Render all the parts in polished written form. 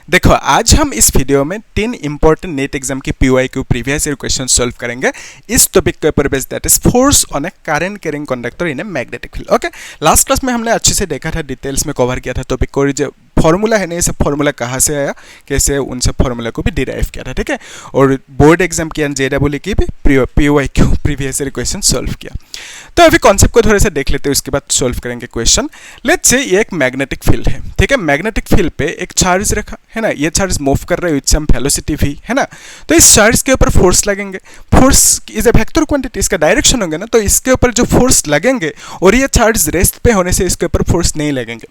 देखो आज हम इस वीडियो में 3 इंपॉर्टेंट नेट एग्जाम की PYQ previous year question solve करेंगे इस टॉपिक के ऊपर based that is force on A current carrying conductor in A magnetic field. Okay, last class में हमने अच्छे से देखा था, डिटेल्स में कवर किया था टॉपिक को, जो फॉर्मूला है ना, ये सब फॉर्मूला कहाँ से आया, कैसे उन सब फॉर्मूला को भी डिराइव किया था, ठीक है। और बोर्ड एग्जाम की जेडब्ल्यू की भी PYQ previous year question solve किया। तो अभी कॉन्सेप्ट को थोड़ा सा देख लेते हैं, उसके बाद सॉल्व करेंगे क्वेश्चन। लेट्स से ये एक मैग्नेटिक फील्ड है, ठीक है। मैग्नेटिक फील्ड पे एक चार्ज रखा है ना, ये चार्ज मूव कर रहा है विद सम वेलोसिटी v, है ना। तो इस चार्ज के ऊपर फोर्स लगेंगे, force is a vector quantity, इसका डायरेक्शन होंगे ना, तो इसके ऊपर जो फोर्स लगेंगे और ये चार्ज रेस्ट पे होने से इसके ऊपर फोर्स नहीं लगेंगे।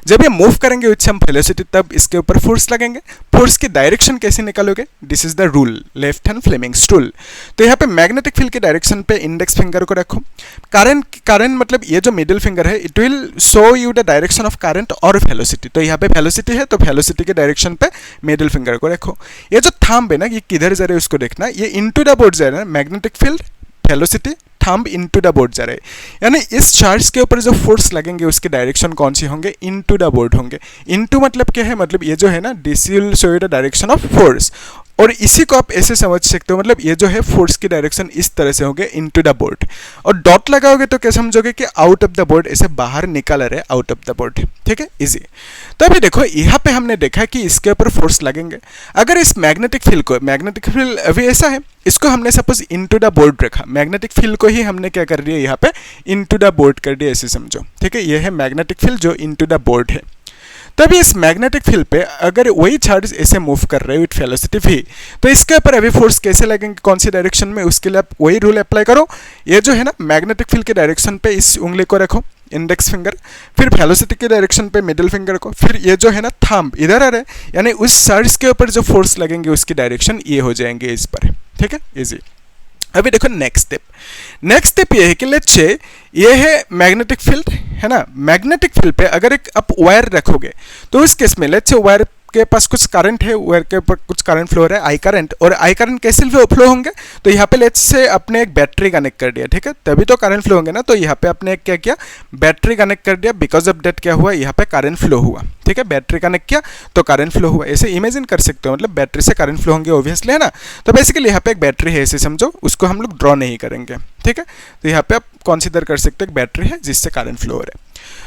जब ये मूव करेंगे विद सम वेलोसिटी तब इसके ऊपर फोर्स लगेंगे। फोर्स की डायरेक्शन कैसे निकालोगे, this is the rule, left hand Fleming's rule. तो यहाँ पे मैग्नेटिक फील्ड की डायरेक्शन पे इंडेक्स फिंगर को रखो, करंट मतलब ये जो मिडिल फिंगर है it will show you the direction of current और वेलोसिटी। तो यहाँ पे वेलोसिटी है तो वेलोसिटी के डायरेक्शन पे मिडिल फिंगर को रखो। ये जो थंब है ना, ये किधर जा रहा है उसको देखना, ये इनटू द बोर्ड जा रहा है, magnetic field velocity thumb into the board जा रहा है, यानी इस चार्ज के ऊपर जो फोर्स लगेंगे उसके डायरेक्शन कौन सी होंगे, इनटू द बोर्ड होंगे। इनटू मतलब क्या है, मतलब ये जो है ना, this will show you the direction of force. और इसी को आप ऐसे समझ सकते हो, मतलब ये जो है फोर्स की डायरेक्शन इस तरह से होंगे इनटू द बोर्ड। और डॉट लगाओगे तो क्या समझोगे कि आउट ऑफ द बोर्ड, ऐसे बाहर निकल रहे आउट ऑफ द बोर्ड, ठीक है, इजी। तो अभी देखो यहाँ पे हमने देखा कि इसके ऊपर फोर्स लगेंगे। अगर इस मैग्नेटिक फील्ड को, मैग्नेटिक फील्ड अभी ऐसा है, इसको हमने सपोज इनटू द बोर्ड रखा, मैग्नेटिक फील्ड को ही हमने क्या कर दिया यहाँ पे इनटू द बोर्ड कर दिया, ऐसे समझो, ठीक है। ये है मैग्नेटिक फील्ड जो इनटू द बोर्ड है। तभी इस मैग्नेटिक फील्ड पे अगर वही चार्ज ऐसे मूव कर रहे हैं विथ वेलोसिटी v, तो इसके ऊपर अभी फोर्स कैसे लगेंगे, कौन सी डायरेक्शन में, उसके लिए आप वही रूल अप्लाई करो। ये जो है ना, मैग्नेटिक फील्ड के डायरेक्शन पे इस उंगली को रखो, इंडेक्स फिंगर, फिर वेलोसिटी के डायरेक्शन पे मिडिल फिंगर को, फिर ये जो है ना थंब इधर आ रहा है, यानी उस चार्ज के ऊपर जो फोर्स लगेंगे उसकी डायरेक्शन ये हो जाएंगे इस पर, ठीक है, इजी। अभी देखो नेक्स्ट स्टेप ये है कि लेट्स से ये है मैग्नेटिक फील्ड, है ना। मैग्नेटिक फील्ड पे अगर एक आप वायर रखोगे तो उस केस में लेट्स से वायर के पास कुछ करंट है, वायर के ऊपर कुछ करंट फ्लो हो रहा है, आई करंट, और आई करंट कैसे फ्लो होंगे, तो यहाँ पे लेट्स से अपने एक बैटरी कनेक्ट कर दिया, ठीक है, तभी तो करंट फ्लो होंगे ना। तो यहाँ पे आपने क्या किया, बैटरी कनेक्ट कर दिया, बिकॉज ऑफ दैट क्या हुआ, यहाँ पे करंट फ्लो हुआ, ठीक है। बैटरी कनेक्ट किया तो करंट फ्लो हुआ, ऐसे इमेजिन कर सकते हो, मतलब बैटरी से करंट फ्लो होंगे ऑब्वियसली, है ना। तो बेसिकली यहाँ पे एक बैटरी है ऐसे समझो, उसको हम लोग ड्रॉ नहीं करेंगे, ठीक है। तो यहाँ पे आप कंसीडर कर सकते हो एक बैटरी है जिससे करंट फ्लो हो रहा है।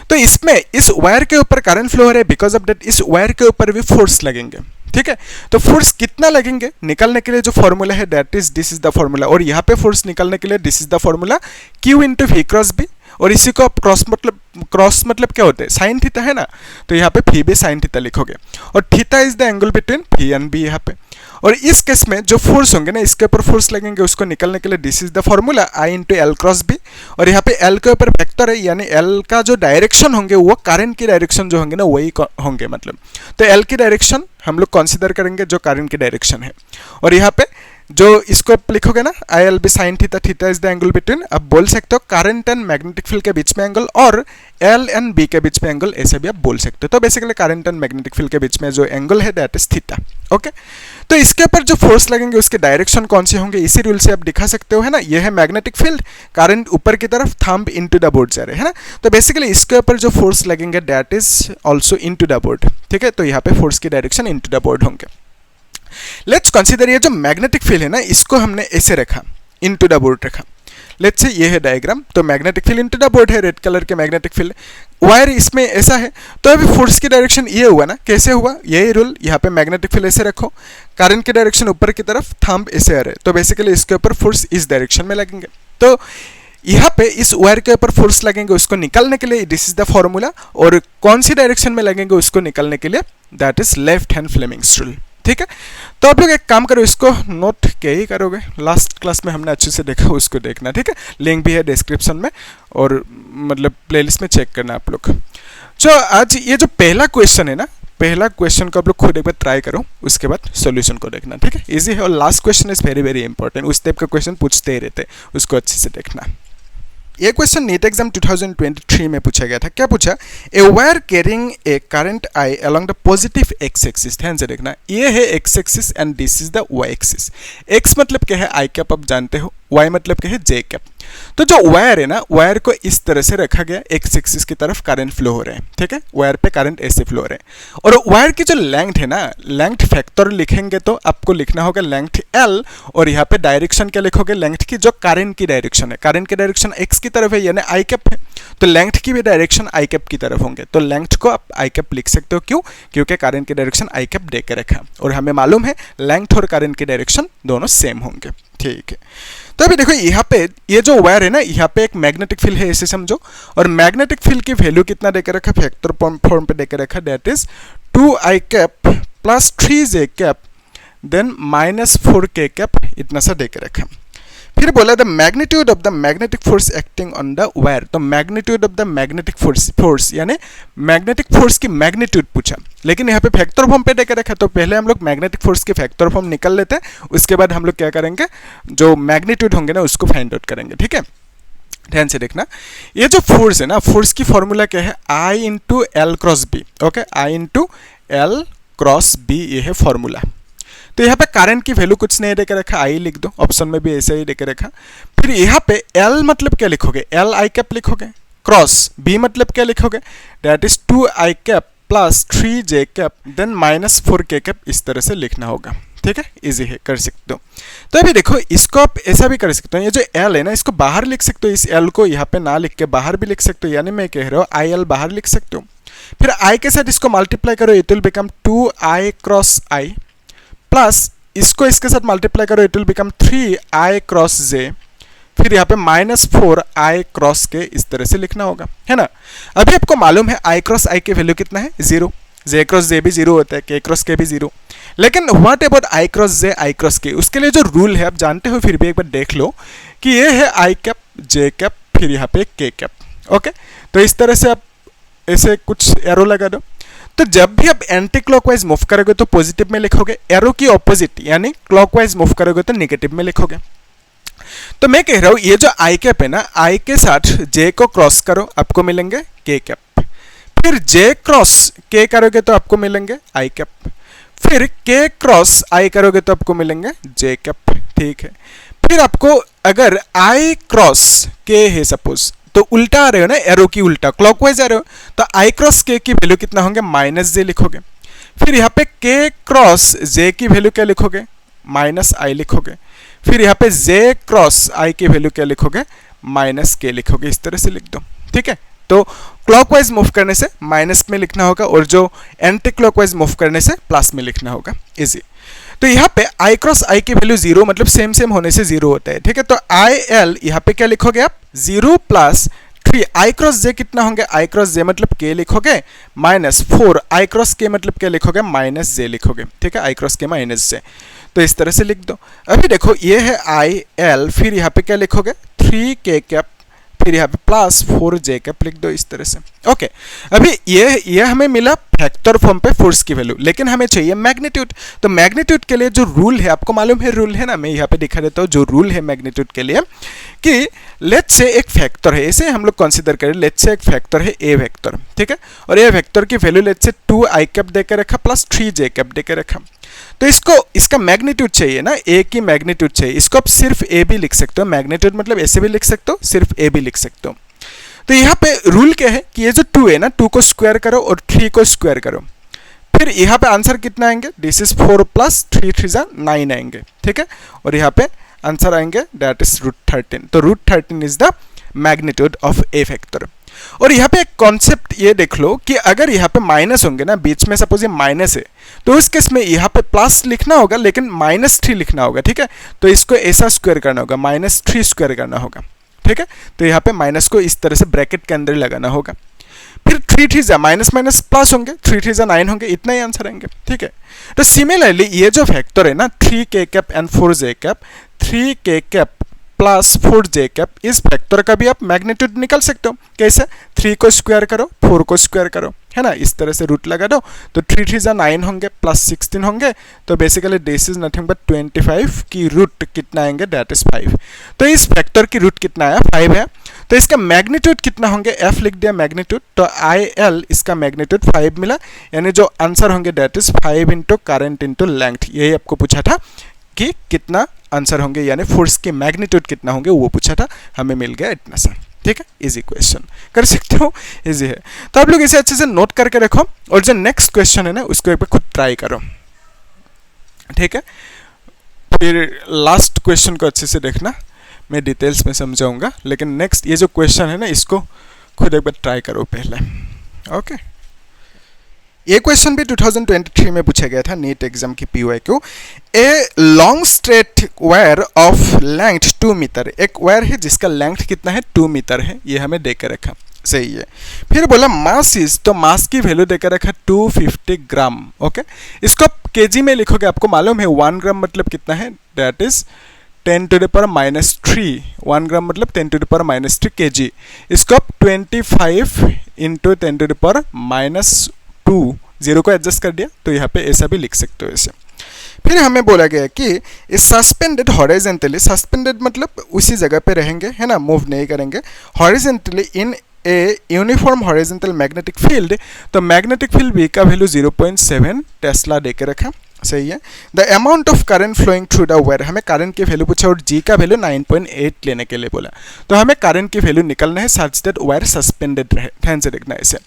तो इसमें इस वायर के ऊपर करंट फ्लो हो रहा है, बिकॉज ऑफ दैट इस वायर के ऊपर भी फोर्स लगेंगे, ठीक है। तो फोर्स कितना लगेंगे निकालने के लिए जो फॉर्मूला है that is this is the formula, और यहाँ पे फोर्स निकालने के लिए this is the formula, Q into V cross B। और इसी को आप क्रॉस मतलब क्या होते हैं, साइन थीटा है ना, तो यहाँ पे फी भी साइन थीटा लिखोगे, और theta is the angle between phi and B यहाँ पे। और इस केस में जो फोर्स होंगे ना, इसके ऊपर फोर्स लगेंगे, उसको निकालने के लिए this is the formula I into L cross B. और यहाँ पे L के ऊपर वेक्टर है, यानी L का जो डायरेक्शन होंगे वो करंट की डायरेक्शन जो होंगे ना वही होंगे, मतलब तो L की डायरेक्शन हम लोग कंसीडर करेंगे जो करंट की डायरेक्शन है। और यहाँ पे जो इसको आप लिखोगे ना, I L B sine theta, theta is the angle between, आप बोल सकते हो करंट एंड मैग्नेटिक फील्ड के बीच में एंगल, और एल एंड बी के बीच में एंगल, ऐसे भी आप बोल सकते हो। तो basically current and magnetic field के बीच में जो एंगल है दैट इज थीटा, ओके। तो इसके ऊपर जो फोर्स लगेंगे उसके डायरेक्शन कौन से होंगे, इसी रूल से आप दिखा सकते हो, है ना। ये है मैग्नेटिक फील्ड, करंट ऊपर की तरफ, थंब इनटू द बोर्ड जा रहे हैं, है ना। तो बेसिकली इसके ऊपर जो फोर्स लगेंगे that is also into the board, ठीक है। तो यहाँ पे फोर्स की डायरेक्शन इनटू द बोर्ड होंगे। लेट्स कंसीडर ये जो मैग्नेटिक फील्ड है ना, इसको हमने ऐसे रखा, इनटू द बोर्ड रखा। लेट्स से ये है डायग्राम, तो magnetic field into the board है, रेड कलर के मैग्नेटिक फील्ड, वायर इसमें ऐसा है। तो अभी फोर्स की डायरेक्शन ये हुआ ना, कैसे हुआ, यही रूल, यहाँ पे मैग्नेटिक फील्ड ऐसे रखो, करंट की डायरेक्शन ऊपर की तरफ, थंब ऐसे आ रहे, तो बेसिकली इसके ऊपर फोर्स इस डायरेक्शन में लगेंगे। तो यहाँ पे इस वायर के ऊपर फोर्स लगेंगे, उसको निकालने के लिए दिस इज द फॉर्मूला, और कौन सी डायरेक्शन में लगेंगे उसको निकालने के लिए that is left hand Fleming's rule, ठीक है। तो आप लोग एक काम करो, इसको नोट क्या ही करोगे, लास्ट क्लास में हमने अच्छे से देखा, उसको देखना, ठीक है। लिंक भी है डिस्क्रिप्शन में, और मतलब प्लेलिस्ट में चेक करना आप लोग। तो आज ये जो पहला क्वेश्चन है ना, पहला क्वेश्चन को आप लोग खुद एक बार ट्राई करो, उसके बाद सॉल्यूशन को देखना, ठीक है, इजी है। और last question is very very important, उस टाइप का क्वेश्चन पूछते ही रहते, उसको अच्छे से देखना। ये क्वेश्चन नीट एग्जाम 2023 में पूछा गया था। क्या पूछा, a wire carrying a current I along the positive X axis, ध्यान से देखना, ये है X axis and this is the Y axis. X मतलब क्या है, आई कैप आप जानते हो, y मतलब क्या है जे कैप। तो जो वायर है ना, वायर को इस तरह से रखा गया, एक्स एक्सिस की तरफ करंट फ्लो हो रहे हैं, ठीक है, वायर पे करंट ऐसे फ्लो हो रहे हैं। और वायर की जो लेंथ है ना, लेंथ फैक्टर लिखेंगे तो आपको लिखना होगा लेंथ एल, और यहाँ पे डायरेक्शन क्या लिखोगे, लेंथ की जो करंट की डायरेक्शन है, करंट की डायरेक्शन एक्स की तरफ है यानी आई कैप है, तो लेंथ की भी डायरेक्शन आई कैप की तरफ होंगे, तो लेंथ को आप आई कैप लिख सकते हो। क्यों? क्योंकि करंट की डायरेक्शन आई कैप दे के रखा, और हमें मालूम है लेंथ और करंट की डायरेक्शन दोनों सेम होंगे, ठीक है। तो अभी देखो यहाँ पे ये जो वायर है ना, यहाँ पे एक मैग्नेटिक फील्ड है ऐसे समझो, और मैग्नेटिक फील्ड की वैल्यू कितना देकर रखा, फैक्टर फॉर्म पे देकर रखा, that is 2i cap plus 3j cap then -4k cap, इतना सा देकर रखा। फिर बोला the magnitude of the magnetic force acting on the wire, तो magnitude of the magnetic force यानी मैग्नेटिक फोर्स की मैग्नीट्यूड पूछा, लेकिन यहाँ पे फैक्टर फॉर्म पे देकर रखा, तो पहले हम लोग मैग्नेटिक फोर्स के फैक्टर फॉर्म निकल लेते हैं, उसके बाद हम लोग क्या करेंगे, जो मैग्नीट्यूड होंगे ना उसको फाइंड आउट करेंगे, ठीक है। ध्यान से देखना, ये जो फोर्स है ना, फोर्स की फॉर्मूला क्या है, I into L cross B, okay, I into L cross B, ये है फॉर्मूला। तो यहाँ पे करंट की वैल्यू कुछ नहीं देकर रखा, आई लिख दो, ऑप्शन में भी ऐसे ही देकर रखा। फिर यहाँ पे एल मतलब क्या लिखोगे, एल आई कैप लिखोगे, क्रॉस बी मतलब क्या लिखोगे, that is 2i cap plus 3j cap then -4k cap, इस तरह से लिखना होगा, ठीक है, इजी है, कर सकते हो। तो अभी देखो इसको आप ऐसा भी कर सकते हो, ये जो एल है ना इसको बाहर लिख सकते हो, इस एल को यहाँ पे ना लिख के बाहर भी लिख सकते हो, यानी मैं कह रहा हूँ आई एल बाहर लिख सकते हो। फिर आई के साथ इसको मल्टीप्लाई करो, it will become 2i cross I, plus इसको इसके साथ मल्टीप्लाई करो, it will become 3i cross J, फिर यहाँ पे -4i क्रॉस के, इस तरह से लिखना होगा, है ना। अभी आपको मालूम है i क्रॉस i की वैल्यू कितना है, 0, j क्रॉस j भी 0 होता है, k क्रॉस k भी 0, लेकिन what about i cross j i cross k, उसके लिए जो रूल है आप जानते हो, फिर भी एक बार देख लो कि ये है i कैप j कैप फिर यहाँ पे k कैप, ओके। तो इस तरह से आप ऐसे कुछ एरो लगा दो, तो जब भी आप एंटी क्लॉकवाइज मूव करोगे तो पॉजिटिव में लिखोगे, एरो की ऑपोजिट यानी क्लॉकवाइज मूव करोगे तो नेगेटिव में लिखोगे। तो मैं कह रहा हूं ये जो आई कैप है ना, आई के साथ जे को क्रॉस करो आपको मिलेंगे के कैप, फिर जे क्रॉस के करोगे तो आपको मिलेंगे आई कैप, फिर के क्रॉस आई करोगे तो आपको मिलेंगे जे कैप, ठीक है। फिर आपको अगर आई क्रॉस के है सपोज, तो उल्टा आ रहे हो ना, एरो की उल्टा क्लॉकवाइज आ रहे हो, तो आई क्रॉस के की वैल्यू कितना होंगे, -j लिखोगे। फिर यहाँ पे के क्रॉस जे की वैल्यू क्या लिखोगे, -i लिखोगे। फिर यहाँ पे जे क्रॉस आई की वैल्यू क्या लिखोगे, -k लिखोगे, इस तरह से लिख दो, ठीक है। तो क्लॉकवाइज मूव करने से माइनस में लिखना होगा, और जो एंटी क्लॉकवाइज मूव करने से प्लस में लिखना होगा, इजी। तो यहाँ पे i क्रॉस i की वैल्यू 0 मतलब सेम सेम होने से 0 होता है, ठीक है। तो आई एल यहाँ पे क्या लिखोगे आप, 0 प्लस 3, i क्रॉस j कितना होंगे, i क्रॉस j मतलब k लिखोगे, -4 i क्रॉस k मतलब क्या लिखोगे, -j लिखोगे, ठीक है, i क्रॉस k -j, तो इस तरह से लिख दो। अभी देखो ये है आई एल, फिर यहाँ पे क्या लिखोगे, 3k कैप, फिर यहाँ पे +4j कैप लिख दो, इस तरह से, ओके। अभी ये हमें मिला फैक्टर फॉर्म पे फोर्स की वैल्यू, लेकिन हमें चाहिए मैग्नीट्यूड। तो मैग्नीट्यूड के लिए जो रूल है आपको मालूम है, रूल है ना, मैं यहाँ पे दिखा देता हूँ जो रूल है मैग्नीट्यूड के लिए, कि लेट्स से एक फैक्टर है, इसे हम लोग कंसीडर करें, लेट्स से एक फैक्टर है ए वेक्टर, ठीक है, और ए वेक्टर की value let's say 2i cap देकर रखा प्लस 3j कैप देकर रखा। तो इसका मैग्नीट्यूड चाहिए ना, ए की मैग्नीट्यूड चाहिए, इसको आप सिर्फ ए भी लिख सकते हो, मैग्नीट्यूड मतलब ऐसे भी लिख सकते हो, सिर्फ ए भी लिख सकते हो। तो यहाँ पे रूल क्या है कि ये जो 2 है ना, 2 को स्क्वायर करो और 3 को स्क्वायर करो, फिर यहाँ पे आंसर कितना आएंगे, दिस इज 4 प्लस 3 3 9 आएंगे, ठीक है, और यहाँ पे आंसर आएंगे दैट इज √13। तो √13 is the magnitude of A factor. और यहाँ पे एक कॉन्सेप्ट ये देख लो कि अगर यहाँ पे माइनस होंगे ना बीच में, सपोज ये माइनस है, तो उस केस में यहाँ पे प्लस लिखना होगा लेकिन -3 लिखना होगा, ठीक है। तो इसको ऐसा स्क्वायर करना होगा, -3 स्क्वायर करना होगा, ठीक है। तो यहाँ पे माइनस को इस तरह से ब्रैकेट के अंदर लगाना होगा। फिर 3 3 माइनस माइनस प्लस होंगे, 3 3 9 होंगे, इतना ही आंसर आएंगे, ठीक है। तो सिमिलरली ये जो फैक्टर है ना, 3k cap and 4j cap, 3k cap plus 4j cap, इस फैक्टर का भी आप मैग्नीट्यूड निकाल सकते हो। कैसे, 3 को स्क्वायर करो, 4 को स्क्वायर करो, है ना, इस तरह से रूट लगा दो, तो 3 3 9 होंगे प्लस 16 होंगे, तो basically this is nothing but 25 की रूट कितना आएंगे, दैट इज 5। तो इस फैक्टर की रूट कितना आया, 5 है। तो इसका मैग्नीट्यूड कितना होंगे, f लिख दिया मैग्नीट्यूड, तो IL इसका मैग्नीट्यूड 5 मिला, यानी जो आंसर होंगे that is 5 into current into length. यही आपको पूछा था कि कितना आंसर होंगे, यानी फोर्स की मैग्नीट्यूड कितना होंगे वो पूछा था, हमें मिल गया इतना सा। ठीक है, इजी क्वेश्चन, कर सकते हो, इजी है। तो आप लोग इसे अच्छे से नोट करके रखो और जो नेक्स्ट क्वेश्चन है ना उसको एक बार खुद ट्राई करो। ठीक है, फिर लास्ट क्वेश्चन को अच्छे से देखना, मैं डिटेल्स में समझाऊंगा, लेकिन नेक्स्ट ये जो क्वेश्चन है ना इसको खुद एक बार ट्राई करो पहले। ओके, ये क्वेश्चन भी 2023 में पूछा गया था नीट एग्जाम की PYQ। A long straight wire of length 2 metre, एक वायर है जिसका लेंथ कितना है 2 मीटर है, ये हमें देकर रखा, सही है। फिर बोला मास इज, तो मास की वैल्यू देकर रखा 250 ग्राम। ओके, इसको आप केजी में लिखोगे, आपको मालूम है 1 ग्राम मतलब कितना है, दैट इज 10⁻³ 1 ग्राम मतलब 10⁻³ kg। इसको आप 25 × 10⁻², 0 को एडजस्ट कर दिया तो यहाँ पे ऐसा भी लिख सकते हो ऐसे। फिर हमें बोला गया कि सस्पेंडेड हॉरिजॉन्टली, सस्पेंडेड मतलब उसी जगह पे रहेंगे, है ना, मूव नहीं करेंगे, horizontally in a uniform horizontal magnetic field, तो मैग्नेटिक फील्ड V का वैल्यू 0.7 टेस्ला देके रखा, सही है। The amount of current flowing through the wire, हमें करंट की वैल्यू पूछा और G का वैल्यू 9.8 लेने के लिए बोला, तो हमें करंट की वैल्यू निकलना है सच दैट वायर सस्पेंडेड रहे। ध्यान से देखना ऐसे,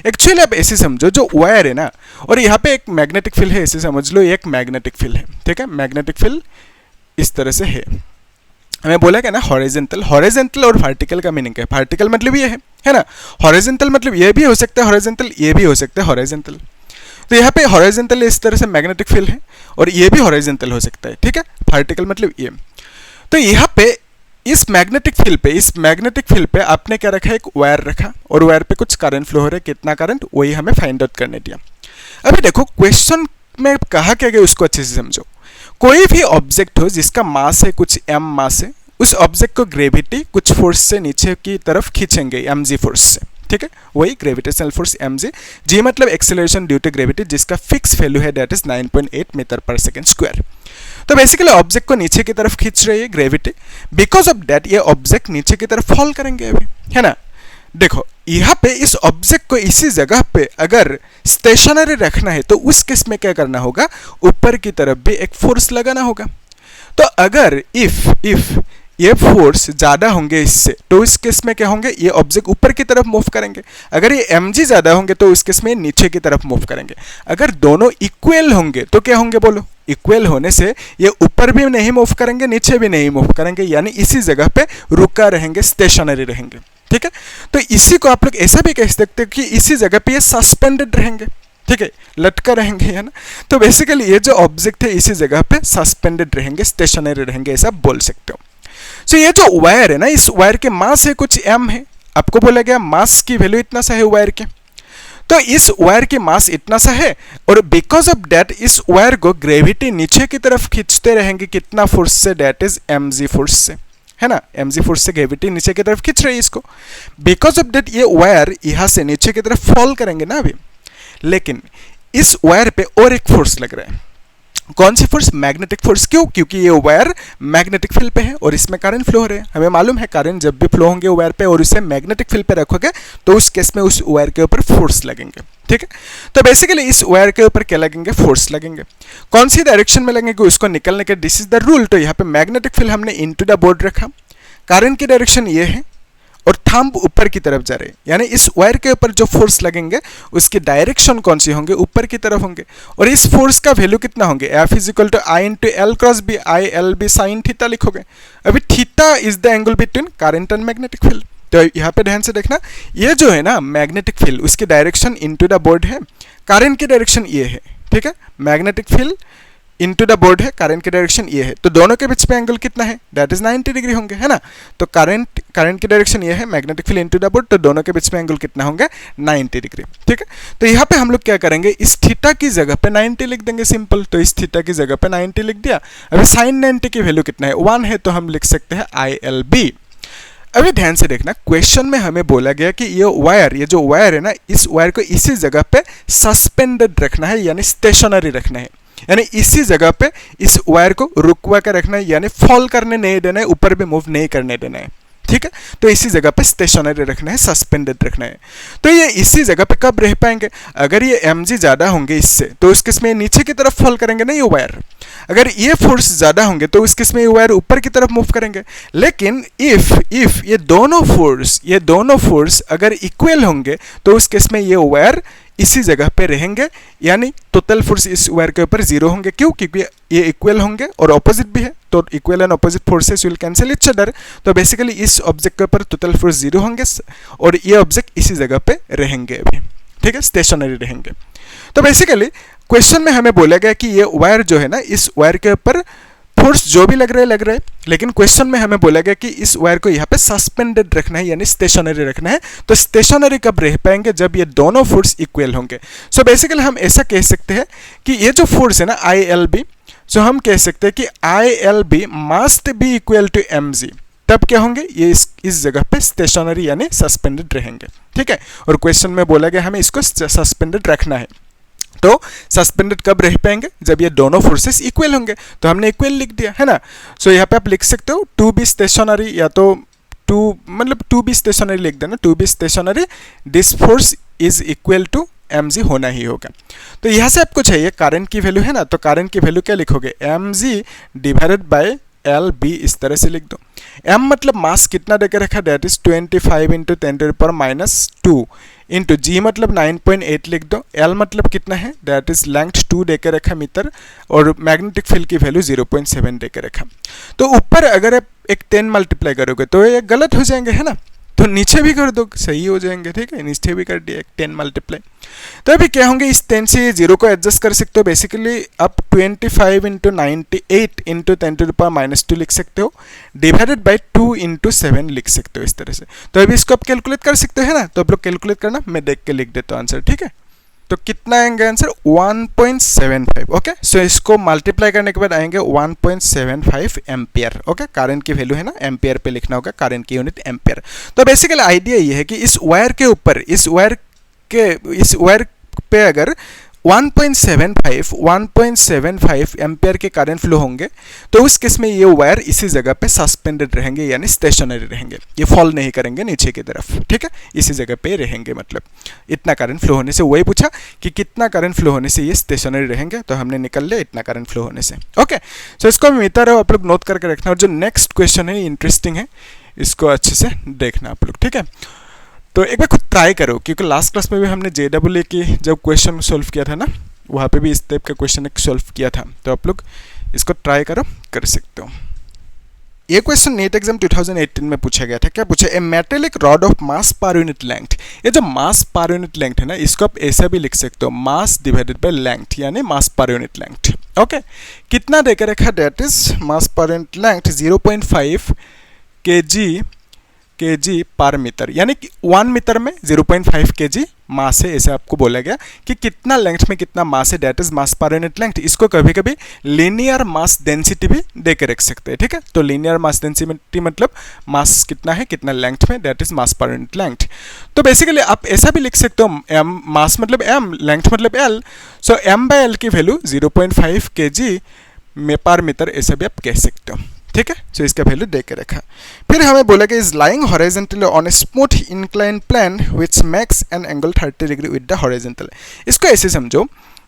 एक्चुअली आप ऐसे समझो, जो वायर है ना और यहाँ पे एक मैग्नेटिक फील्ड है, ऐसे समझ लो एक मैग्नेटिक फील्ड है। ठीक है, मैग्नेटिक फील्ड इस तरह से है, हमें बोला क्या ना हॉरिजॉन्टल, हॉरिजॉन्टल और वर्टिकल का मीनिंग है, वर्टिकल मतलब ये है ना, हॉरिजॉन्टल मतलब ये भी हो सकता है हॉरिजॉन्टल, ये भी हो सकता है हॉरिजॉन्टल। तो यहाँ पे हॉरिजॉन्टल इस तरह से मैग्नेटिक फील्ड है और ये भी हॉरिजॉन्टल हो सकता है। ठीक है, वर्टिकल मतलब ये। तो यहाँ पे इस मैग्नेटिक फील्ड पे आपने क्या रखा है, एक वायर रखा और वायर पे कुछ करंट फ्लो हो रहा है, कितना करंट वही हमें फाइंड आउट करने दिया। अभी देखो क्वेश्चन में कहा क्या गया उसको अच्छे से समझो। कोई भी ऑब्जेक्ट हो जिसका मास है कुछ m मास है, उस ऑब्जेक्ट को ग्रेविटी कुछ फोर्स से नीचे की तरफ खींचेंगे, mg फोर्स से। ठीक है, वही ग्रेविटेशनल फोर्स mg, g मतलब एक्सेलरेशन ड्यू टू ग्रेविटी जिसका फिक्स वैल्यू है दैट इज 9.8 मीटर/सेकंड²। तो बेसिकली ऑब्जेक्ट को नीचे की तरफ खींच रही है ग्रेविटी, बिकॉज ऑफ दैट ये ऑब्जेक्ट नीचे की तरफ फॉल करेंगे अभी, है ना। देखो यहाँ पे इस ऑब्जेक्ट को इसी जगह पे अगर स्टेशनरी रखना है तो उस केस में क्या करना होगा, ऊपर की तरफ भी एक फोर्स लगाना होगा। तो अगर इफ ये फोर्स ज़्यादा होंगे इससे, तो इस केस में क्या होंगे, ये ऑब्जेक्ट ऊपर की तरफ मूव करेंगे। अगर ये mg ज़्यादा होंगे तो इस केस में नीचे की तरफ मूव करेंगे। अगर दोनों इक्वल होंगे तो क्या होंगे बोलो, इक्वल होने से ये ऊपर भी नहीं मूव करेंगे नीचे भी नहीं मूव करेंगे, यानी इसी जगह पे रुका रहेंगे, स्टेशनरी रहेंगे। ठीक है, तो इसी को आप लोग ऐसा भी कह सकते हैं कि इसी जगह पे ये सस्पेंडेड रहेंगे। ठीक है, लटका रहेंगे, है ना। तो बेसिकली ये जो ऑब्जेक्ट है इसी जगह पे सस्पेंडेड रहेंगे, स्टेशनरी रहेंगे, ऐसा बोल सकते हो। सो ये जो वायर है ना, इस वायर के मास है कुछ m है, आपको बोला गया मास की वैल्यू इतना सा है वायर के, तो इस वायर के मास इतना सा है और बिकॉज ऑफ दैट इस वायर को ग्रेविटी नीचे की तरफ खींचते रहेंगे, कितना फोर्स से, दैट इज mg फोर्स से, है ना। mg फोर्स से ग्रेविटी नीचे की तरफ खींच रही है इसको, बिकॉज ऑफ दैट ये वायर यहाँ से नीचे की तरफ फॉल करेंगे ना अभी। लेकिन इस वायर पे और एक फोर्स लग रहा है, कौन सी फोर्स, मैग्नेटिक फोर्स। क्यों, क्योंकि ये वायर मैग्नेटिक फील्ड पे है और इसमें करंट फ्लो हो रहे हैं। हमें मालूम है करंट जब भी फ्लो होंगे वायर पे और इसे मैग्नेटिक फील्ड पे रखोगे तो उस केस में उस वायर के ऊपर फोर्स लगेंगे। ठीक है, तो बेसिकली इस वायर के ऊपर क्या लगेंगे, फोर्स लगेंगे। कौन सी डायरेक्शन में लगेंगे उसको निकलने के, दिस इज द रूल। तो यहाँ पे मैग्नेटिक फील्ड हमने इनटू द बोर्ड रखा, करंट की डायरेक्शन ये है और थंब ऊपर की तरफ जा रहे हैं, यानी इस वायर के ऊपर जो फोर्स लगेंगे उसकी डायरेक्शन कौन सी होंगे, ऊपर की तरफ होंगे। और इस फोर्स का वैल्यू कितना होंगे, F = I × L × B, ILB sin theta लिखोगे। अभी theta is the angle between current and magnetic field. तो यहाँ पे ध्यान से देखना, ये जो है ना मैग्नेटिक फील्ड उसकी डायरेक्शन इनटू द बोर्ड है, करंट की डायरेक्शन ये है। ठीक है, magnetic field into the board है, करंट की डायरेक्शन ये है, तो दोनों के बीच में एंगल कितना है, दैट इज 90 डिग्री होंगे, है ना। तो करंट की डायरेक्शन ये है, magnetic field into the board, तो दोनों के बीच में एंगल कितना होंगे, 90 डिग्री। ठीक है, तो यहाँ पे हम लोग क्या करेंगे, इस थीटा की जगह पे 90 लिख देंगे, सिंपल। तो इस थीटा की जगह पे 90 लिख दिया। अभी साइन 90 की वैल्यू कितना है, 1 है, तो हम लिख सकते हैं ILB। अभी ध्यान से देखना, क्वेश्चन में हमें बोला गया कि ये जो वायर है ना, इस वायर को इसी जगह पे सस्पेंडेड रखना है, यानी स्टेशनरी रखना है, यानी इसी जगह पे इस वायर को रुकवा कर रखना है, यानी फॉल करने नहीं देना है, ऊपर भी मूव नहीं करने देना है। ठीक है। तो इसी जगह पे स्टेशनरी रखना है, सस्पेंडेड रखना है। तो ये इसी जगह पे कब रह पाएंगे? अगर ये mg ज़्यादा होंगे इससे, तो उस केस में नीचे की तरफ फॉल करेंगे ना ये वायर। अगर ये फोर्स ज़्यादा होंगे तो उस केस में ये वायर ऊपर की तरफ मूव करेंगे। लेकिन इफ ये दोनों फोर्स अगर इक्वल होंगे तो उस केस में ये वायर इसी जगह पे रहेंगे, यानी टोटल फोर्स इस वायर के ऊपर 0 होंगे। क्यों? क्योंकि ये इक्वल होंगे और ऑपोजिट भी है, तो equal and opposite forces will cancel each other. तो बेसिकली इस ऑब्जेक्ट के ऊपर टोटल फोर्स 0 होंगे और ये ऑब्जेक्ट इसी जगह पे रहेंगे अभी, ठीक है, स्टेशनरी रहेंगे। तो बेसिकली क्वेश्चन में हमें बोला गया कि ये वायर जो है ना, इस वायर के ऊपर फोर्स जो भी लग रहा है, लेकिन क्वेश्चन में हमें बोला गया कि इस वायर को यहाँ पे सस्पेंडेड रखना है, यानी स्टेशनरी रखना है। तो स्टेशनरी कब रह पाएंगे? जब ये दोनों फोर्स इक्वल होंगे। सो बेसिकली हम ऐसा कह सकते हैं कि ये जो फोर्स है ना ILB, सो हम कह सकते हैं कि ILB must be equal to mg। तब क्या होंगे? ये इस जगह पे स्टेशनरी यानी सस्पेंडेड रहेंगे, ठीक है। और क्वेश्चन में बोला गया हमें इसको सस्पेंडेड रखना है। तो सस्पेंडेड कब रह पाएंगे? जब ये दोनों फोर्सेस इक्वल होंगे। तो हमने इक्वल लिख दिया है ना। सो यहाँ पे आप लिख सकते हो टू बी स्टेशनरी, या तो टू बी स्टेशनरी लिख देना, to be stationary this force is equal to mg होना ही होगा। तो यहाँ से आपको चाहिए करंट की वैल्यू, है ना। तो करंट की वैल्यू क्या लिखोगे? mg डिवाइडेड बाय LB, इस तरह से लिख दो। m मतलब मास कितना देकर रखा? That is 25 into 10⁻², into g मतलब 9.8 लिख दो। l मतलब कितना है? दैट इज लेंथ 2 देकर रखा मीटर, और मैग्नेटिक फील्ड की वैल्यू 0.7 देकर रखा। तो ऊपर अगर आप एक 10 मल्टीप्लाई करोगे तो ये गलत हो जाएंगे, है ना। तो नीचे भी कर दो, सही हो जाएंगे, ठीक है। नीचे भी कर दिया एक 10 मल्टीप्लाई। तो अभी क्या होंगे? इस 10 से 0 को एडजस्ट कर सकते हो। बेसिकली आप 25 इंटू 98 इंटू 10⁻² लिख सकते हो, डिवाइडेड बाई 2 इंटू 7 लिख सकते हो, इस तरह से। तो अभी इसको आप कैलकुलेट कर सकते हो, है ना। तो आप लोग कैलकुलेट करना, मैं देख के लिख देता हूँ आंसर, ठीक है। तो कितना आएंगे आंसर? 1.75। ओके, सो इसको मल्टीप्लाई करने के बाद आएंगे 1.75 एम्पियर। ओके, करंट की वैल्यू है ना, एम्पियर पे लिखना होगा, करंट की यूनिट एम्पियर। तो बेसिकली आइडिया ये है कि इस वायर के ऊपर, इस वायर पे अगर 1.75 एम्पियर के करंट फ्लो होंगे तो उस केस में ये वायर इसी जगह पे सस्पेंडेड रहेंगे, यानी स्टेशनरी रहेंगे, ये फॉल नहीं करेंगे नीचे की तरफ, ठीक है। इसी जगह पे रहेंगे, मतलब इतना करंट फ्लो होने से। वही पूछा कि कितना करंट फ्लो होने से ये स्टेशनरी रहेंगे, तो हमने निकल लिया इतना करंट फ्लो होने से। ओके, सो इसको मिलता रहो, आप लोग नोट करके रखना। और जो नेक्स्ट क्वेश्चन है इंटरेस्टिंग है, इसको अच्छे से देखना आप लोग, ठीक है। तो एक बार खुद ट्राई करो, क्योंकि लास्ट क्लास में भी हमने JEE की जब क्वेश्चन सॉल्व किया था ना, वहाँ पे भी इस टाइप का क्वेश्चन एक सॉल्व किया था। तो आप लोग इसको ट्राई करो, कर सकते हो। ये क्वेश्चन नीट एग्जाम 2018 में पूछा गया था। क्या पूछा? A metallic rod of mass per unit length. ये जो मास पर यूनिट लेंथ है ना, इसको आप ऐसा भी लिख सकते हो, मास डिवाइडेड बाय लेंथ, यानी मास पर यूनिट लेंथ। ओके, कितना देकर रखा? That is mass per unit length 0.5 kg पर मीटर, यानी कि 1 मीटर में 0.5 kg मास है, ऐसे आपको बोला गया कि कितना लेंथ में कितना मास है, that is mass per unit length. इसको कभी कभी लीनियर मास डेंसिटी भी देकर रख सकते हैं, ठीक है। तो लीनियर मास डेंसिटी मतलब मास कितना है, कितना लेंथ में, that is mass per unit length. तो बेसिकली आप ऐसा भी लिख सकते हो, m मास मतलब m, लेंथ मतलब l, सो m/l की वैल्यू 0.5 kg पर मीटर, ऐसा भी आप कह सकते हो, ठीक है। सो इसका वैल्यू दे के रखा। फिर हमें बोला कि is lying horizontally on a smooth incline plane which makes an angle 30 degree with the horizontal. इसको ऐसे समझो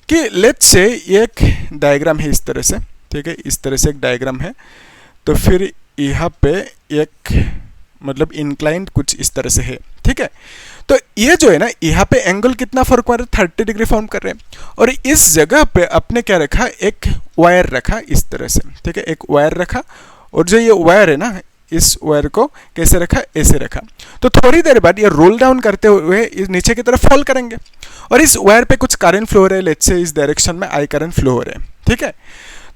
कि लेट्स से एक डायग्राम है इस तरह से, ठीक है, इस तरह से एक डायग्राम है। तो फिर यहाँ पे एक मतलब इंक्लाइंड कुछ इस तरह से है, ठीक है। तो ये जो है ना, यहाँ पे एंगल कितना फर्क मार रहा है? 30 डिग्री फॉर्म कर रहे हैं। और इस जगह पे अपने क्या रखा? एक वायर रखा इस तरह से, ठीक है, एक वायर रखा। और जो ये वायर है ना, इस वायर को कैसे रखा? ऐसे रखा। तो थोड़ी देर बाद ये रोल डाउन करते हुए इस नीचे की तरफ फॉल करेंगे, और इस वायर पे कुछ करंट फ्लो हो रहा है, लेट्स से इस डायरेक्शन में I करंट फ्लो हो रहे हैं, ठीक है।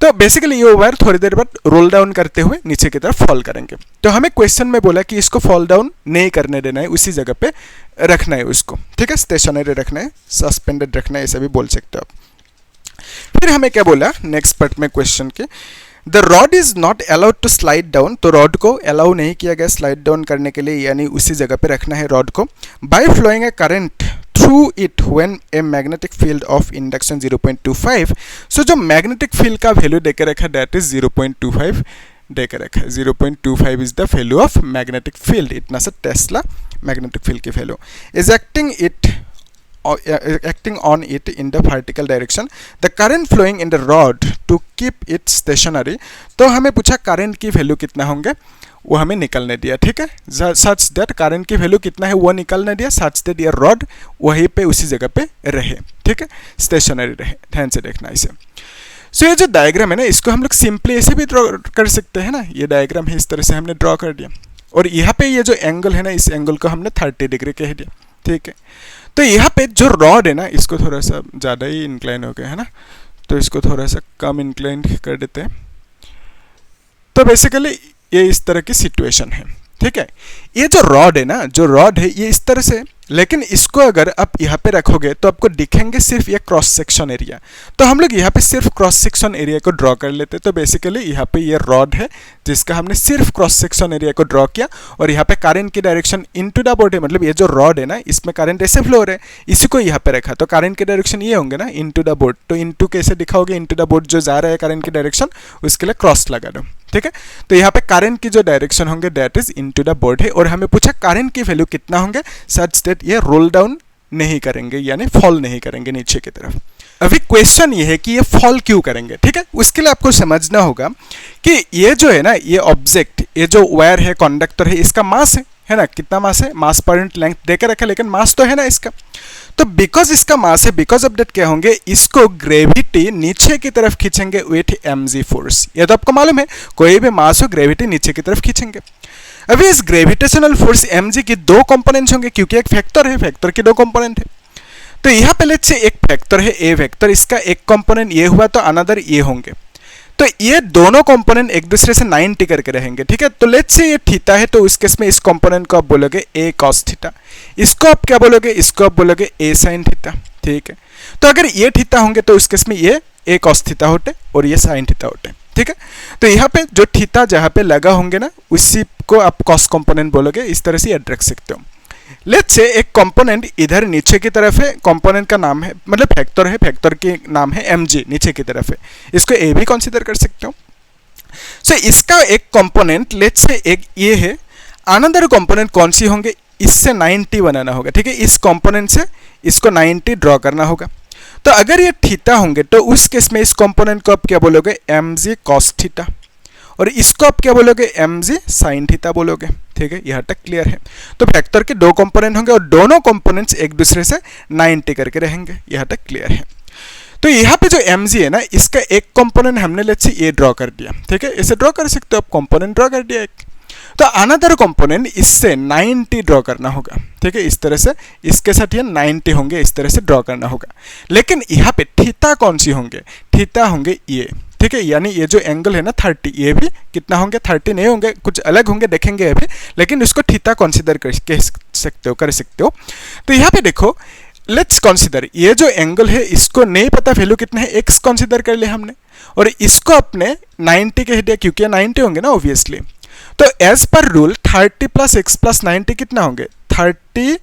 तो बेसिकली ये वायर थोड़ी देर बाद रोल डाउन करते हुए नीचे की तरफ फॉल करेंगे। तो हमें क्वेश्चन में बोला कि इसको फॉल डाउन नहीं करने देना है, उसी जगह पे रखना है उसको, ठीक है, स्टेशनरी रखना है, सस्पेंडेड रखना है, ऐसा भी बोल सकते हो आप। फिर हमें क्या बोला नेक्स्ट पार्ट में क्वेश्चन के, the rod is not allowed to slide down. तो रॉड को अलाउ नहीं किया गया स्लाइड डाउन करने के लिए, यानी उसी जगह पे रखना है रॉड को, by flowing a current through it when a magnetic field of induction 0.25। So जो मैग्नेटिक फील्ड का वैल्यू देकर रखा दैट इज 0.25 दे के रखा है 0.25 is the value of magnetic field, इतना सा टेस्ला मैग्नेटिक फील्ड की value is acting on it in the vertical direction, the current flowing in the rod to keep it stationary। तो हमें पूछा करंट की वैल्यू कितना होंगे, वो हमें निकलने दिया, ठीक है, सच दैट करंट की वैल्यू कितना है वो निकलने दिया, सच दैट ये रॉड वहीं पे उसी जगह पे रहे, ठीक है, स्टेशनरी रहे। ध्यान से देखना इसे। सो ये जो डायग्राम है ना, इसको हम लोग सिंपली ऐसे भी ड्रॉ कर सकते हैं ना, ये डायग्राम है, इस तरह से हमने ड्रॉ कर दिया, और यहाँ पे ये जो एंगल है ना, इस एंगल को हमने 30 डिग्री कह दिया, ठीक है। तो यहाँ पे जो रॉड है ना, इसको थोड़ा सा ज़्यादा ही इंक्लाइन हो गया है ना, तो इसको थोड़ा सा कम इंक्लाइन कर देते हैं। तो बेसिकली ये इस तरह की सिचुएशन है, ठीक है। ये जो रॉड है ना, जो रॉड है ये इस तरह से, लेकिन इसको अगर आप यहाँ पे रखोगे तो आपको दिखेंगे सिर्फ ये क्रॉस सेक्शन एरिया। तो हम लोग यहाँ पे सिर्फ क्रॉस सेक्शन एरिया को ड्रॉ कर लेते। तो बेसिकली यहाँ पे ये रॉड है जिसका हमने सिर्फ क्रॉस सेक्शन एरिया को ड्रॉ किया, और यहाँ पे करंट की डायरेक्शन इनटू द बोर्ड है, मतलब ये जो रॉड है ना, इसमें करंट ऐसे फ्लो हो रहा है, इसी को यहाँ पे रखा, तो करंट की डायरेक्शन ये होंगे ना, इनटू द बोर्ड। तो इनटू कैसे दिखाओगे, इनटू द बोर्ड जो जा रहा है करंट की डायरेक्शन, उसके लिए क्रॉस लगा दो, ठीक है। तो यहाँ पे करंट की जो डायरेक्शन होंगे that is into the board है, और हमें पूछा करंट की वैल्यू कितना होंगे सच दैट ये रोल डाउन नहीं करेंगे, यानी फॉल नहीं करेंगे नीचे की तरफ। अभी क्वेश्चन ये है कि ये फॉल क्यों करेंगे, ठीक है। उसके लिए आपको समझना होगा कि ये जो है ना, ये ऑब्जेक्ट, ये जो वायर है, कंडक्टर है, इसका मास है ना, कितना मास है, मास पर यूनिट लेंथ देके रखा, लेकिन मास तो है ना इसका। तो बिकॉज इसका मास है, बिकॉज ऑफ दैट क्या होंगे, इसको ग्रेविटी नीचे की तरफ खींचेंगे विथ mg फोर्स। ये तो आपको मालूम है, कोई भी मास हो ग्रेविटी नीचे की तरफ खींचेंगे। अभी इस ग्रेविटेशनल फोर्स mg की दो कंपोनेंट्स होंगे, क्योंकि एक फैक्टर है, फैक्टर के दो कंपोनेंट है। तो यहाँ पे लेट्स से एक फैक्टर है a वेक्टर, इसका एक कंपोनेंट ये हुआ तो अनदर ये होंगे। तो ये दोनों कंपोनेंट एक दूसरे से 90 करके रहेंगे, ठीक है। तो लेट्स से ये थीटा है, तो उस केस में इस कंपोनेंट को आप बोलोगे a cos थीटा, इसको आप क्या बोलोगे, इसको आप बोलोगे a sin थीटा, ठीक है। तो अगर ये थीटा होंगे तो उस केस में ये a cos थीटा होते और ये sin थीटा होते, ठीक है। तो यहाँ पे जो थीटा जहाँ पे लगा होंगे ना, उसी को आप cos कंपोनेंट बोलोगे, इस तरह से याद रख सकते हो। लेट्स से एक कंपोनेंट इधर नीचे की तरफ है, कंपोनेंट का नाम है, मतलब फैक्टर है, फैक्टर के नाम है mg, नीचे की तरफ है, इसको a भी कंसीडर कर सकते हो। सो इसका एक कंपोनेंट लेट्स से एक ये है, अनदर कंपोनेंट कौन सी होंगे, इससे 90 बनाना होगा, ठीक है। इस कंपोनेंट से इसको 90 ड्रॉ करना होगा। तो अगर ये थीटा होंगे तो उस केस में इस कंपोनेंट को आप क्या बोलोगे, mg cos थीटा, और इसको आप क्या बोलोगे, mg sin थीटा बोलोगे, ठीक है। यहाँ तक क्लियर है। तो फैक्टर के दो कंपोनेंट होंगे और दोनों कंपोनेंट्स एक दूसरे से 90 करके रहेंगे, यहाँ तक क्लियर है। तो यहाँ पे जो mg है ना, इसका एक कंपोनेंट हमने लेट्स से ये ड्रॉ कर दिया, ठीक है, ऐसे ड्रॉ कर सकते हो आप, कंपोनेंट ड्रॉ कर दिया एक। तो अनदर कंपोनेंट इससे 90 ड्रॉ करना होगा, ठीक है, इस तरह से, इसके साथ ये 90 होंगे, इस तरह से ड्रॉ करना होगा। लेकिन यहाँ पे थीटा कौन सी होंगे, थीटा होंगे ये, ठीक है, यानी ये जो एंगल है ना 30, ये भी कितना होंगे, 30 नहीं होंगे, कुछ अलग होंगे, देखेंगे अभी, लेकिन इसको थीटा कंसीडर कर सकते हो। तो यहाँ पे देखो, लेट्स कंसीडर ये जो एंगल है, इसको नहीं पता वैल्यू कितना है, x कंसीडर कर लिया हमने, और इसको अपने 90 कह दिया, क्योंकि 90 होंगे ना ऑब्वियसली। तो as per rule 30 plus x plus 90 कितना होंगे, 30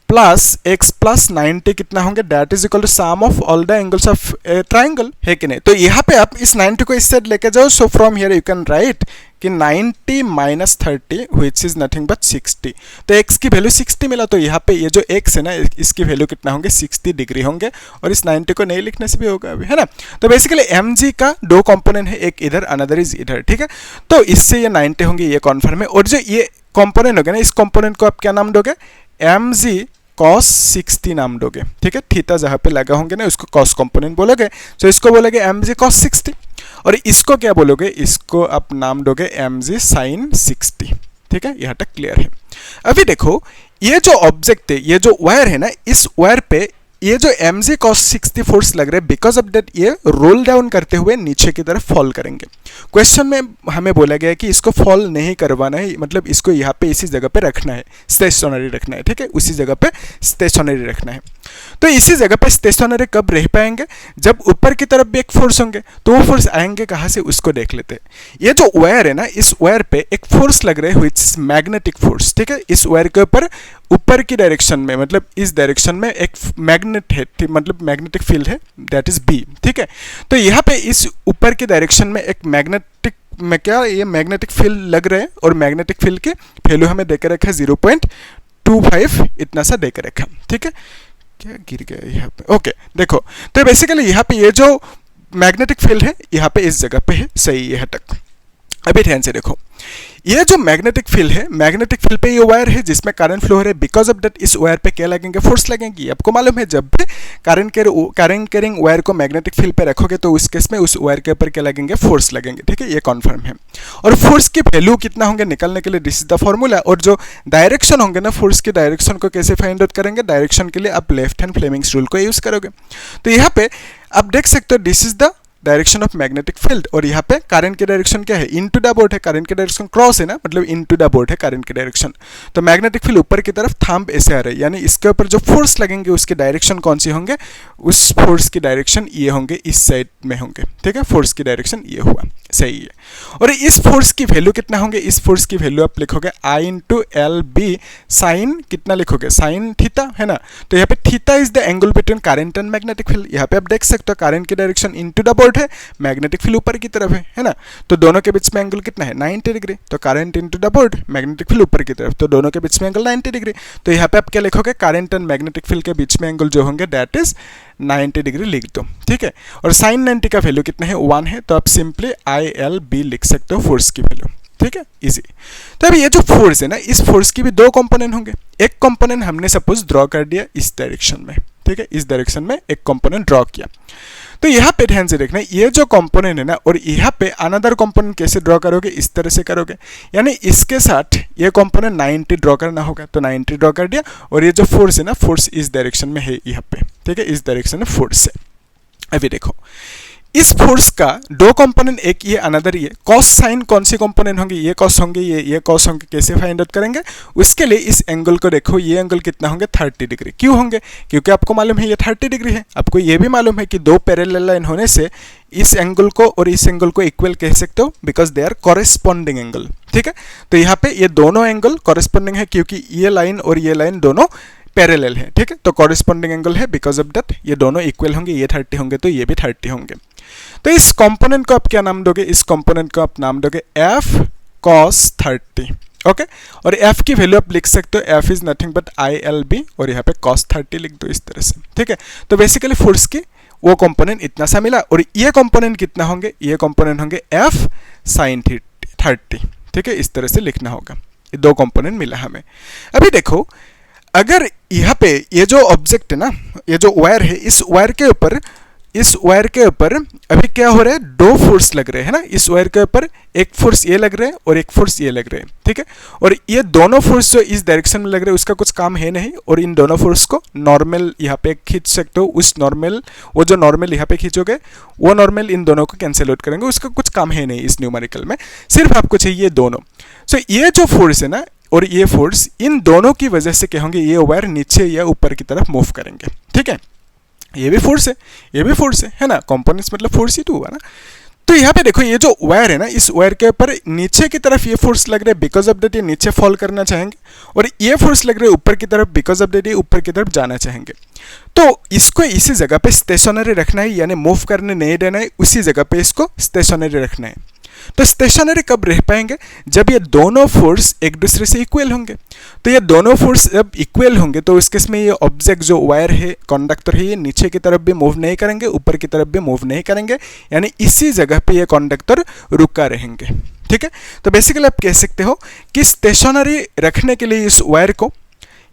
प्लस x प्लस 90 कितना होंगे, that is equal to sum of all the angles of triangle, है कि नहीं। तो यहाँ पे आप इस 90 को इस साइड लेके जाओ, so from here you can write कि 90 minus 30 which is nothing but 60। तो x की वैल्यू 60 मिला, तो यहाँ पे ये जो x है ना, इसकी वैल्यू कितना होंगे, 60 डिग्री होंगे, और इस 90 को नहीं लिखने से भी होगा अभी, है ना। तो बेसिकली mg का दो कंपोनेंट है, एक इधर अनदर इज इधर, ठीक है। तो इससे ये 90 होंगे, ये कॉन्फर्म है। और जो ये कंपोनेंट होगा ना, इस कंपोनेंट को आप क्या नाम दोगे, mg cos 60 नाम दोगे, ठीक है। थीटा जहाँ पे लगा होंगे ना, उसको cos कंपोनेंट बोलोगे, तो इसको बोलोगे mg cos 60, और इसको क्या बोलोगे, इसको आप नाम दोगे mg sin 60, ठीक है। यहाँ तक क्लियर है। अभी देखो, ये जो ऑब्जेक्ट है, ये जो वायर है ना, इस वायर पे ये जो mg cos 60 फोर्स लग रहा है, बिकॉज ऑफ दैट ये रोल डाउन करते हुए नीचे की तरफ फॉल करेंगे। क्वेश्चन में हमें बोला गया है कि इसको फॉल नहीं करवाना है, मतलब इसको यहाँ पे इसी जगह पे रखना है, स्टेशनरी रखना है, ठीक है, उसी जगह पे स्टेशनरी रखना है। तो इसी जगह पे स्टेशनरी कब रह पाएंगे, जब ऊपर की तरफ भी एक फोर्स होंगे, तो वो फोर्स आएंगे कहाँ से, उसको देख लेते हैं। ये जो वायर है ना, इस वायर पे एक फोर्स लग रहा है व्हिच इज मैग्नेटिक फोर्स, ठीक है। इस वायर के ऊपर की डायरेक्शन में, मतलब इस डायरेक्शन में एक मैग्नेट है, मतलब मैग्नेटिक फील्ड है, दैट इज B, ठीक है। तो यहाँ पे इस ऊपर की डायरेक्शन में एक मैग्नेटिक मैं क्या ये मैग्नेटिक फील्ड लग रहे हैं और मैग्नेटिक फील्ड के वैल्यू हमें देकर रखा है 0.25 इतना सा देकर रखा, ठीक है। क्या गिर गया यहाँ पे, ओके देखो। तो बेसिकली यहाँ पे ये जो मैग्नेटिक फील्ड है यहाँ पे इस जगह पे है, सही यहाँ तक। अभी ध्यान से देखो, ये जो मैग्नेटिक फील्ड है, मैग्नेटिक फील्ड पे ये वायर है जिसमें करंट फ्लो हो रहा है, बिकॉज ऑफ दैट इस वायर पे क्या लगेंगे, फोर्स लगेंगी। आपको मालूम है जब भी करंट कैरिंग वायर को मैग्नेटिक फील्ड पे रखोगे तो उस केस में उस वायर के ऊपर क्या लगेंगे, फोर्स लगेंगे, ठीक है, ये कॉन्फर्म है। और फोर्स की वैल्यू कितना होंगे निकालने के लिए दिस इज द फॉर्मूला। और जो डायरेक्शन होंगे ना, फोर्स की डायरेक्शन को कैसे फाइंड आउट करेंगे, डायरेक्शन के लिए आप लेफ्ट हैंड फ्लेमिंग्स रूल को यूज करोगे। तो यहाँ पे आप देख सकते हो this is the direction of magnetic field, और यहाँ पे करंट की डायरेक्शन क्या है, इनटू द बोर्ड है, करंट की डायरेक्शन क्रॉस है ना, मतलब इनटू द बोर्ड है करंट की डायरेक्शन। तो मैग्नेटिक फील्ड ऊपर की तरफ थंब ऐसे आ रहा है, यानी इसके ऊपर जो फोर्स लगेंगे उसकी डायरेक्शन कौन सी होंगे, उस फोर्स की डायरेक्शन ये होंगे, इस साइड में होंगे, ठीक है। फोर्स की डायरेक्शन ये हुआ, सही है। और इस फोर्स की वैल्यू कितना होंगे, इस फोर्स की वैल्यू आप लिखोगे I into L B sine कितना लिखोगे, साइन थीटा, है ना। तो यहाँ पे theta is the angle between current and magnetic field. यहाँ पे आप देख सकते हो करंट की डायरेक्शन इनटू द बोर्ड है, मैग्नेटिक फील्ड ऊपर की तरफ है ना। तो दोनों के बीच में एंगल कितना है, 90 डिग्री। तो current into the board, magnetic field ऊपर की तरफ, तो दोनों के बीच में एंगल 90 डिग्री। तो यहाँ पे आप क्या लिखोगे, करंट एंड मैग्नेटिक फील्ड के बीच में एंगल जो होंगे दैट इज 90 डिग्री लिख दो, ठीक है। और साइन 90 का वैल्यू कितना है, 1 है, तो आप सिंपली ILB लिख सकते हो फोर्स की वैल्यू, ठीक है, इजी। तो अभी ये जो फोर्स है ना, इस फोर्स की भी दो कंपोनेंट होंगे। एक कंपोनेंट हमने सपोज ड्रॉ कर दिया इस डायरेक्शन में, ठीक है, इस डायरेक्शन में एक कंपोनेंट ड्रॉ किया। तो यहाँ पे ध्यान से देखना, ये जो कंपोनेंट है ना, और यहाँ पे अनदर कंपोनेंट कैसे ड्रॉ करोगे, इस तरह से करोगे, यानी इसके साथ ये कंपोनेंट 90 ड्रॉ करना होगा। तो 90 ड्रॉ कर दिया, और ये जो फोर्स है ना, फोर्स इस डायरेक्शन में है यहाँ पे, ठीक है, इस डायरेक्शन में फोर्स है। अभी देखो इस फोर्स का दो कंपोनेंट, एक ये अनदर ये, कॉस साइन कौन सी कंपोनेंट होंगे, ये कॉस होंगे, ये कॉस होंगे, कैसे फाइंड आउट करेंगे, उसके लिए इस एंगल को देखो, ये एंगल कितना होंगे, 30 डिग्री। क्यों होंगे, क्योंकि आपको मालूम है ये 30 डिग्री है। आपको ये भी मालूम है कि दो पैरेलल लाइन होने से इस एंगल को और इस एंगल को इक्वल कह सकते हो, because they are corresponding angle, ठीक है। तो यहाँ पे ये दोनों एंगल कॉरेस्पॉन्डिंग है, क्योंकि ये लाइन और ये लाइन दोनों पैरेलल है, ठीक है। तो कॉरेस्पॉन्डिंग एंगल है, बिकॉज ऑफ दैट ये दोनों इक्वल होंगे, ये 30 होंगे तो ये भी 30 होंगे। तो इस कंपोनेंट को आप क्या नाम दोगे, इस कंपोनेंट को आप नाम दोगे F cos 30, ओके। और F की वैल्यू आप लिख सकते हो, F is nothing but ILB, और यहाँ पे cos 30 लिख दो इस तरह से, ठीक है। तो बेसिकली फोर्स की वो कंपोनेंट इतना सा मिला, और ये कंपोनेंट कितना होंगे, ये कंपोनेंट होंगे F sin 30, ठीक है, इस तरह से लिखना होगा। ये दो कंपोनेंट मिला हमें। अभी देखो अगर यहाँ पे ये जो ऑब्जेक्ट है ना, ये जो वायर है, इस वायर के ऊपर अभी क्या हो रहा है, दो फोर्स लग रहे हैं ना। इस वायर के ऊपर एक फोर्स ये लग रहा है और एक फोर्स ये लग रहे हैं, ठीक है। और ये दोनों फोर्स जो इस डायरेक्शन में लग रहे हैं उसका कुछ काम है नहीं, और इन दोनों फोर्स को नॉर्मल यहाँ पे खींच सकते हो। उस नॉर्मल, वो जो नॉर्मल यहाँ पे खींचोगे वो नॉर्मल इन दोनों को कैंसिल आउट करेंगे, उसका कुछ काम है नहीं इस न्यूमेरिकल में, सिर्फ आपको चाहिए दोनों। सो ये जो फोर्स है ना और ये फोर्स, इन दोनों की वजह से क्या होंगे, ये वायर नीचे या ऊपर की तरफ मूव करेंगे, ठीक है। ये भी फोर्स है, ये भी फोर्स है ना, कंपोनेंट्स मतलब फोर्स ही तो हुआ ना। तो यहाँ पे देखो ये जो वायर है ना, इस वायर के ऊपर नीचे की तरफ ये फोर्स लग रहा है, बिकॉज ऑफ दैट ये नीचे फॉल करना चाहेंगे, और ये फोर्स लग रहा है ऊपर की तरफ, बिकॉज ऑफ दैट ये ऊपर की तरफ जाना चाहेंगे। तो इसको इसी जगह पे स्टेशनरी रखना है, यानी मूव करने नहीं देना है, उसी जगह पे इसको स्टेशनरी रखना है। तो स्टेशनरी कब रह पाएंगे, जब ये दोनों फोर्स एक दूसरे से इक्वल होंगे। तो ये दोनों फोर्स जब इक्वल होंगे तो इस केस में ये ऑब्जेक्ट जो वायर है, कंडक्टर है, ये नीचे की तरफ भी मूव नहीं करेंगे, ऊपर की तरफ भी मूव नहीं करेंगे, यानी इसी जगह पे ये कंडक्टर रुका रहेंगे, ठीक है। तो बेसिकली आप कह सकते हो कि स्टेशनरी रखने के लिए इस वायर को,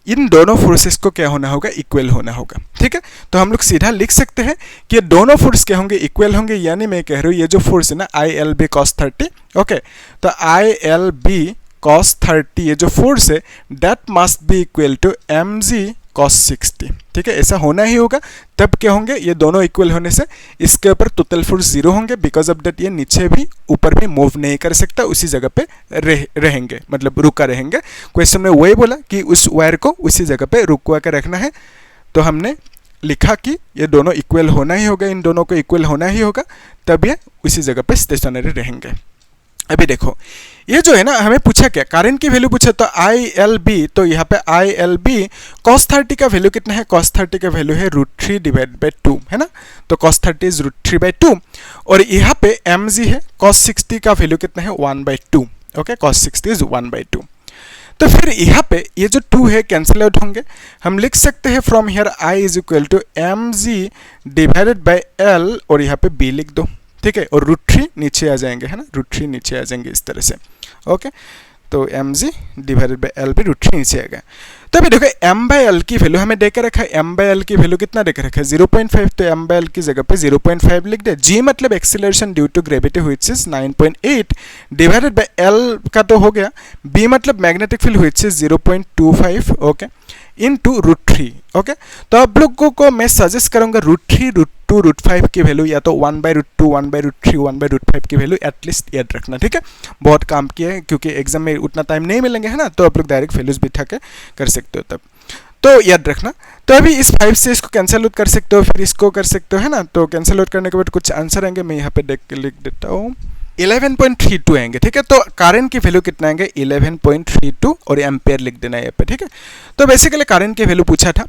इन दोनों फोर्सेस को क्या होना होगा, इक्वल होना होगा, ठीक है। तो हम लोग सीधा लिख सकते हैं कि ये दोनों फोर्स क्या होंगे, इक्वल होंगे, यानी मैं कह रहा हूँ ये जो फोर्स है ना ILB cos 30, ओके। तो ILB cos 30 ये जो फोर्स है that must be equal to mg cos 60, ठीक है। ऐसा होना ही होगा, तब क्या होंगे, ये दोनों इक्वल होने से इसके ऊपर टोटल फोर्स 0 होंगे, बिकॉज ऑफ दैट ये नीचे भी ऊपर भी मूव नहीं कर सकता, उसी जगह पे रहेंगे, मतलब रुका रहेंगे। क्वेश्चन में वही बोला कि उस वायर को उसी जगह पे रुकवा कर रखना है, तो हमने लिखा कि ये दोनों इक्वल होना ही होगा, इन दोनों को इक्वल होना ही होगा, तब ये उसी जगह पे स्टेशनरी रहेंगे। अभी देखो ये जो है ना हमें पूछा क्या, करंट की वैल्यू पूछा तो ILB, तो यहाँ पे ILB cos 30 का वैल्यू कितना है, cos 30 का वैल्यू है √3 डिवाइड बाई 2 है ना, तो cos 30 इज √3/2 और यहाँ पे mg है cos 60 का वैल्यू कितना है 1/2, ओके cos 60 इज 1/2। तो फिर यहाँ पे ये जो 2 है कैंसिल आउट होंगे, हम लिख सकते हैं from here I is equal to mg divided by L और यहाँ पे B लिख दो, ठीक है, और √3 नीचे आ जाएंगे है ना, √3 नीचे आ जाएंगे इस तरह से, ओके, तो mg डिवाइडेड बाई L भी √3 नीचे आ गया। तो अभी देखो m/l की वैल्यू हमें देकर रखा है, m/l की वैल्यू कितना देकर रखा है 0.5, तो m/l की जगह पे 0.5 लिख दे। g मतलब acceleration due to gravity which is 9.8 divided by l का तो हो गया, b मतलब magnetic field which is 0.25, okay, into √3, okay. तो आप लोगों को मैं सजेस्ट करूंगा √3, √2, √5 की वैल्यू या तो 1/√2, 1/√3, 1/√5 की वैल्यू एटलीस्ट याद रखना, ठीक है, बहुत काम की है क्योंकि एग्जाम में उतना टाइम नहीं मिलेंगे है ना, तो आप लोग डायरेक्ट वैल्यूज बिठा के कर सकते हो तब, तो याद रखना। तो अभी इस 5 से इसको कैंसिल आउट कर सकते हो, फिर इसको कर सकते हो है ना, तो कैंसिल आउट करने के बाद कुछ आंसर आएंगे, मैं यहाँ पे देख के लिख देता हूँ 11.32 आएंगे, ठीक है, तो करंट की वैल्यू कितना आएंगे 11.32 और एम्पेयर लिख देना है यहाँ पे, ठीक है। तो बेसिकली करंट की वैल्यू पूछा था,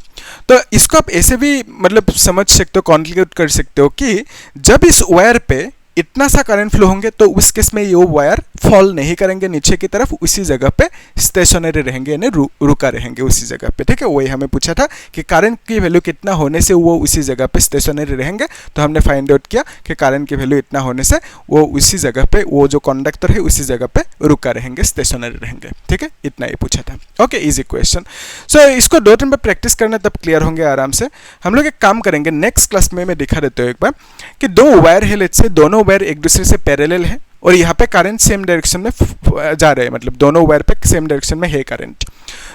तो इसको आप ऐसे भी मतलब समझ सकते हो, कॉन्क्लूड कर सकते हो कि जब इस वायर पे इतना सा करंट फ्लो होंगे तो उस केस में ये वायर फॉल नहीं करेंगे नीचे की तरफ, उसी जगह पे स्टेशनरी रहेंगे यानी रुका रहेंगे उसी जगह पे, ठीक है। वही हमें पूछा था कि करंट की वैल्यू कितना होने से वो उसी जगह पे स्टेशनरी रहेंगे, तो हमने फाइंड आउट किया कि करंट की वैल्यू इतना होने से वो उसी जगह पे, वो जो कंडक्टर है उसी जगह पे रुका रहेंगे, स्टेशनरी रहेंगे, ठीक है, इतना ही पूछा था। Okay, easy question. सो इसको 2 टाइम पे प्रैक्टिस करना तब क्लियर होंगे आराम से। हम लोग एक काम करेंगे नेक्स्ट क्लास में, मैं दिखा देता हूँ एक बार कि 2 वायर है, लेट्स से दोनों वायर एक दूसरे से पैरेलल है और यहाँ पे करंट सेम डायरेक्शन में जा रहे हैं, मतलब दोनों वायर पे सेम डायरेक्शन में है करंट।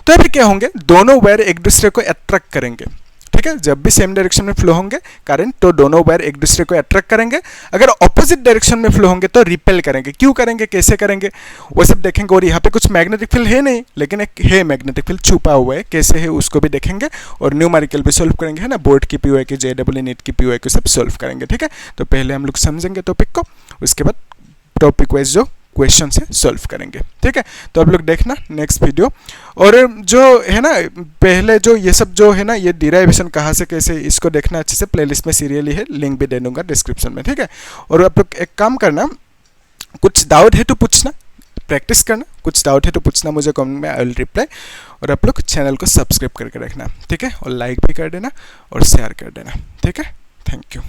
तो अभी क्या होंगे, दोनों वायर एक दूसरे को अट्रैक्ट करेंगे, ठीक है, जब भी सेम डायरेक्शन में फ्लो होंगे करंट तो दोनों वायर एक दूसरे को अट्रैक्ट करेंगे, अगर ऑपोजिट डायरेक्शन में फ्लो होंगे तो रिपेल करेंगे। क्यों करेंगे, कैसे करेंगे, वो सब देखेंगे। और यहाँ पे कुछ मैग्नेटिक फील्ड है नहीं, लेकिन एक है मैग्नेटिक फील्ड छुपा हुआ है, कैसे है उसको भी देखेंगे और न्यूमेरिकल भी सोल्व करेंगे है ना, बोर्ड की PYQ, JEE नीट की PYQ सब सोल्व करेंगे, ठीक है। तो पहले हम लोग समझेंगे टॉपिक को, उसके बाद टॉपिक वाइज जो क्वेश्चन से सॉल्व करेंगे, ठीक है। तो आप लोग देखना नेक्स्ट वीडियो, और जो है ना पहले जो ये सब जो है ना ये डिराइवेशन कहाँ से कैसे, इसको देखना अच्छे से, प्लेलिस्ट में सीरियली है, लिंक भी दे दूंगा डिस्क्रिप्शन में, ठीक है। और आप लोग एक काम करना, कुछ डाउट है तो पूछना, प्रैक्टिस करना, कुछ डाउट है तो पूछना मुझे कमेंट में, आई विल रिप्लाई। और आप लोग चैनल को सब्सक्राइब करके रखना, ठीक है, और लाइक भी कर देना और शेयर कर देना, ठीक है। Thank you.